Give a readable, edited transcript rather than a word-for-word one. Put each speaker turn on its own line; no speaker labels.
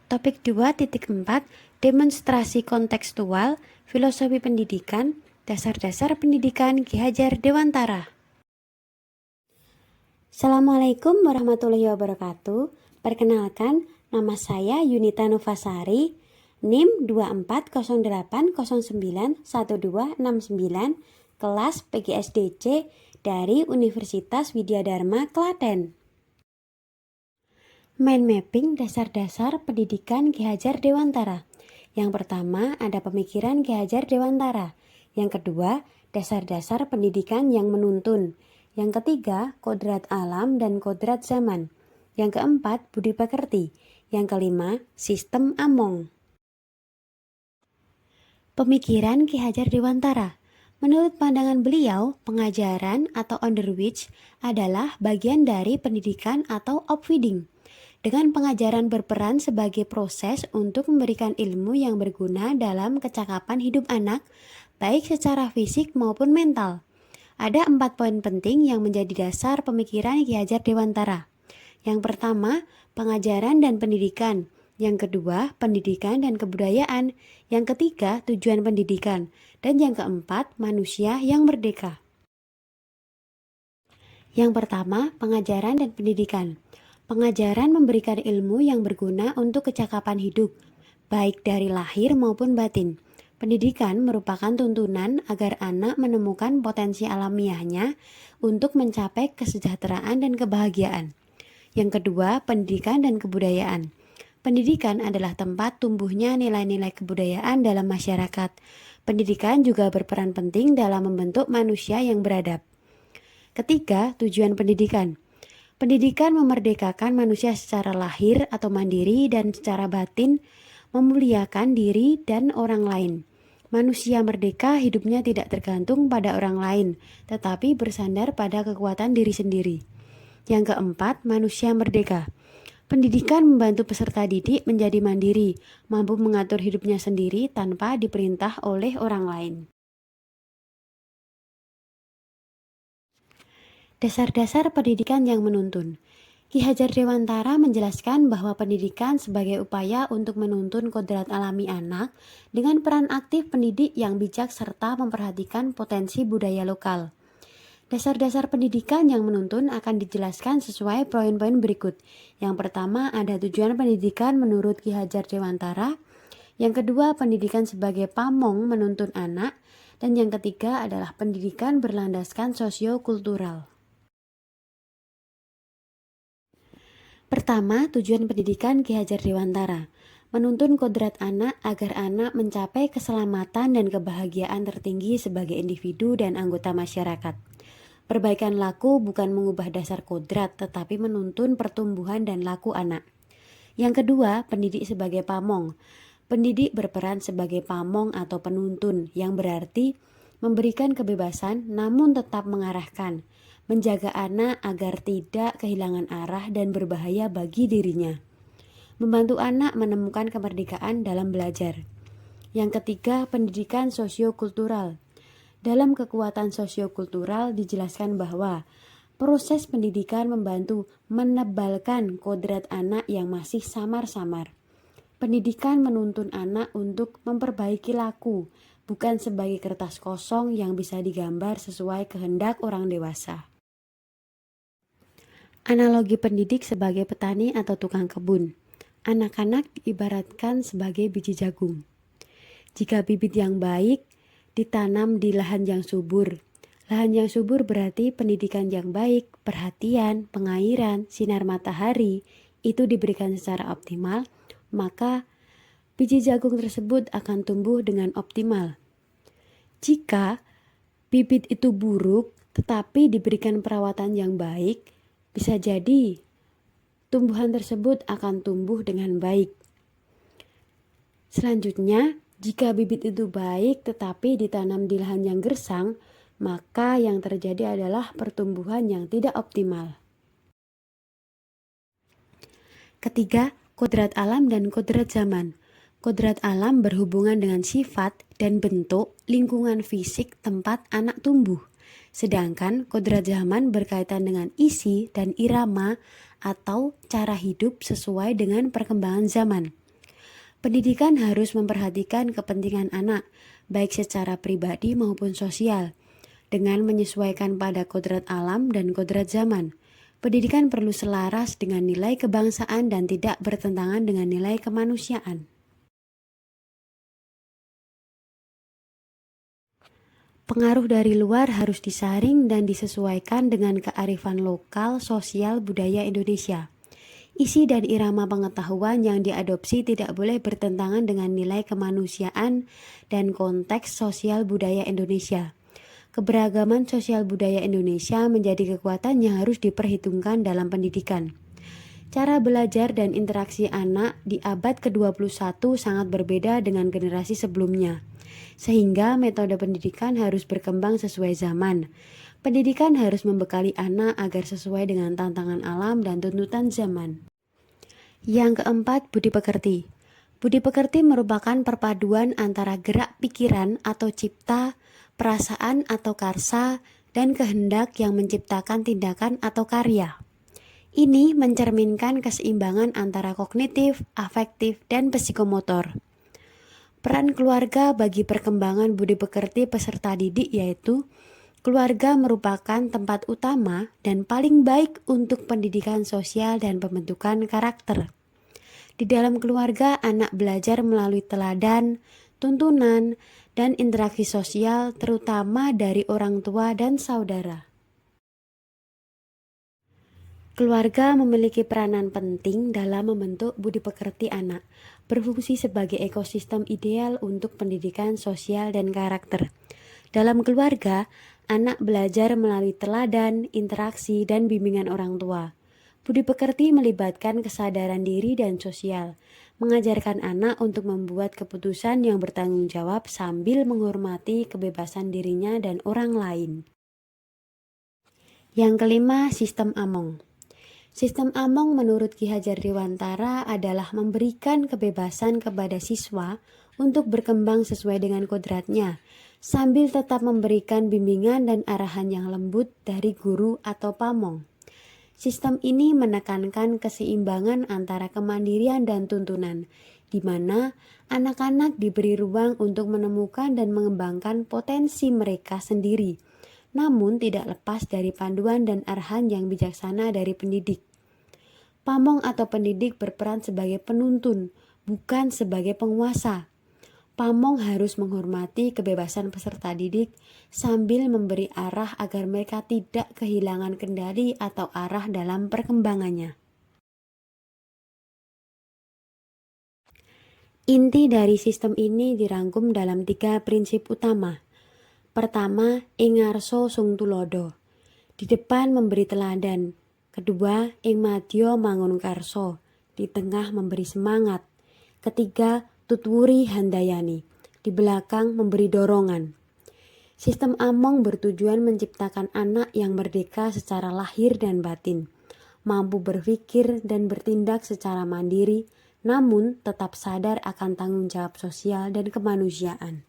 Topik 2.4 Demonstrasi kontekstual, filosofi pendidikan, dasar-dasar pendidikan Ki Hajar Dewantara. Assalamualaikum warahmatullahi wabarakatuh. Perkenalkan, nama saya Yunita Nufasari, NIM 2408091269, kelas PGSDC dari Universitas Widya Dharma, Klaten. Mind mapping dasar-dasar pendidikan Ki Hajar Dewantara. Yang pertama ada pemikiran Ki Hajar Dewantara. Yang kedua, dasar-dasar pendidikan yang menuntun. Yang ketiga, kodrat alam dan kodrat zaman. Yang keempat, budi pekerti. Yang kelima, sistem Among. Pemikiran Ki Hajar Dewantara. Menurut pandangan beliau, pengajaran atau underwich adalah bagian dari pendidikan atau upfeeding. Dengan pengajaran berperan sebagai proses untuk memberikan ilmu yang berguna dalam kecakapan hidup anak, baik secara fisik maupun mental. Ada 4 poin penting yang menjadi dasar pemikiran Ki Hajar Dewantara. Yang pertama, pengajaran dan pendidikan. Yang kedua, pendidikan dan kebudayaan. Yang ketiga, tujuan pendidikan. Dan yang keempat, manusia yang merdeka. Yang pertama, pengajaran dan pendidikan. Pengajaran memberikan ilmu yang berguna untuk kecakapan hidup, baik dari lahir maupun batin. Pendidikan merupakan tuntunan agar anak menemukan potensi alamiahnya untuk mencapai kesejahteraan dan kebahagiaan. Yang kedua, pendidikan dan kebudayaan. Pendidikan adalah tempat tumbuhnya nilai-nilai kebudayaan dalam masyarakat. Pendidikan juga berperan penting dalam membentuk manusia yang beradab. Ketiga, tujuan pendidikan. Pendidikan memerdekakan manusia secara lahir atau mandiri dan secara batin memuliakan diri dan orang lain. Manusia merdeka hidupnya tidak tergantung pada orang lain, tetapi bersandar pada kekuatan diri sendiri. Yang keempat, manusia merdeka. Pendidikan membantu peserta didik menjadi mandiri, mampu mengatur hidupnya sendiri tanpa diperintah oleh orang lain. Dasar-dasar pendidikan yang menuntun. Ki Hajar Dewantara menjelaskan bahwa pendidikan sebagai upaya untuk menuntun kodrat alami anak dengan peran aktif pendidik yang bijak serta memperhatikan potensi budaya lokal. Dasar-dasar pendidikan yang menuntun akan dijelaskan sesuai poin-poin berikut. Yang pertama ada tujuan pendidikan menurut Ki Hajar Dewantara. Yang kedua, pendidikan sebagai pamong menuntun anak. Dan yang ketiga adalah pendidikan berlandaskan sosio-kultural. Pertama, tujuan pendidikan Ki Hajar Dewantara. Menuntun kodrat anak agar anak mencapai keselamatan dan kebahagiaan tertinggi sebagai individu dan anggota masyarakat. Perbaikan laku bukan mengubah dasar kodrat, tetapi menuntun pertumbuhan dan laku anak. Yang kedua, pendidik sebagai pamong. Pendidik berperan sebagai pamong atau penuntun, yang berarti memberikan kebebasan namun tetap mengarahkan. Menjaga anak agar tidak kehilangan arah dan berbahaya bagi dirinya. Membantu anak menemukan kemerdekaan dalam belajar. Yang ketiga, pendidikan sosio-kultural. Dalam kekuatan sosio-kultural dijelaskan bahwa proses pendidikan membantu menebalkan kodrat anak yang masih samar-samar. Pendidikan menuntun anak untuk memperbaiki laku, bukan sebagai kertas kosong yang bisa digambar sesuai kehendak orang dewasa. Analogi pendidik sebagai petani atau tukang kebun. Anak-anak diibaratkan sebagai biji jagung. Jika bibit yang baik ditanam di lahan yang subur. Lahan yang subur berarti pendidikan yang baik, perhatian, pengairan, sinar matahari itu diberikan secara optimal, maka biji jagung tersebut akan tumbuh dengan optimal. Jika bibit itu buruk tetapi diberikan perawatan yang baik, bisa jadi tumbuhan tersebut akan tumbuh dengan baik. Selanjutnya, jika bibit itu baik tetapi ditanam di lahan yang gersang, maka yang terjadi adalah pertumbuhan yang tidak optimal. Ketiga, kodrat alam dan kodrat zaman. Kodrat alam berhubungan dengan sifat dan bentuk lingkungan fisik tempat anak tumbuh. Sedangkan kodrat zaman berkaitan dengan isi dan irama atau cara hidup sesuai dengan perkembangan zaman. Pendidikan harus memperhatikan kepentingan anak, baik secara pribadi maupun sosial, dengan menyesuaikan pada kodrat alam dan kodrat zaman. Pendidikan perlu selaras dengan nilai kebangsaan dan tidak bertentangan dengan nilai kemanusiaan. Pengaruh dari luar harus disaring dan disesuaikan dengan kearifan lokal, sosial, budaya Indonesia. Isi dan irama pengetahuan yang diadopsi tidak boleh bertentangan dengan nilai kemanusiaan dan konteks sosial budaya Indonesia. Keberagaman sosial budaya Indonesia menjadi kekuatan yang harus diperhitungkan dalam pendidikan. Cara belajar dan interaksi anak di abad ke-21 sangat berbeda dengan generasi sebelumnya, sehingga metode pendidikan harus berkembang sesuai zaman. Pendidikan harus membekali anak agar sesuai dengan tantangan alam dan tuntutan zaman. Yang keempat, budi pekerti. Budi pekerti merupakan perpaduan antara gerak pikiran atau cipta, perasaan atau karsa, dan kehendak yang menciptakan tindakan atau karya. Ini mencerminkan keseimbangan antara kognitif, afektif, dan psikomotor. Peran keluarga bagi perkembangan budi pekerti peserta didik yaitu keluarga merupakan tempat utama dan paling baik untuk pendidikan sosial dan pembentukan karakter. Di dalam keluarga, anak belajar melalui teladan, tuntunan, dan interaksi sosial terutama dari orang tua dan saudara. Keluarga memiliki peranan penting dalam membentuk budi pekerti anak, berfungsi sebagai ekosistem ideal untuk pendidikan sosial dan karakter. Dalam keluarga, anak belajar melalui teladan, interaksi, dan bimbingan orang tua. Budi pekerti melibatkan kesadaran diri dan sosial, mengajarkan anak untuk membuat keputusan yang bertanggung jawab sambil menghormati kebebasan dirinya dan orang lain. Yang kelima, sistem Among. Sistem Among menurut Ki Hajar Dewantara adalah memberikan kebebasan kepada siswa untuk berkembang sesuai dengan kodratnya, sambil tetap memberikan bimbingan dan arahan yang lembut dari guru atau pamong. Sistem ini menekankan keseimbangan antara kemandirian dan tuntunan, di mana anak-anak diberi ruang untuk menemukan dan mengembangkan potensi mereka sendiri, namun tidak lepas dari panduan dan arahan yang bijaksana dari pendidik. Pamong atau pendidik berperan sebagai penuntun, bukan sebagai penguasa. Pamong harus menghormati kebebasan peserta didik sambil memberi arah agar mereka tidak kehilangan kendali atau arah dalam perkembangannya. Inti dari sistem ini dirangkum dalam 3 prinsip utama. Pertama, ing ngarsa sung tulodo. Di depan memberi teladan. Kedua, ing madya mangun karso, di tengah memberi semangat. Ketiga, tutwuri handayani, di belakang memberi dorongan. Sistem Among bertujuan menciptakan anak yang merdeka secara lahir dan batin, mampu berpikir dan bertindak secara mandiri, namun tetap sadar akan tanggung jawab sosial dan kemanusiaan.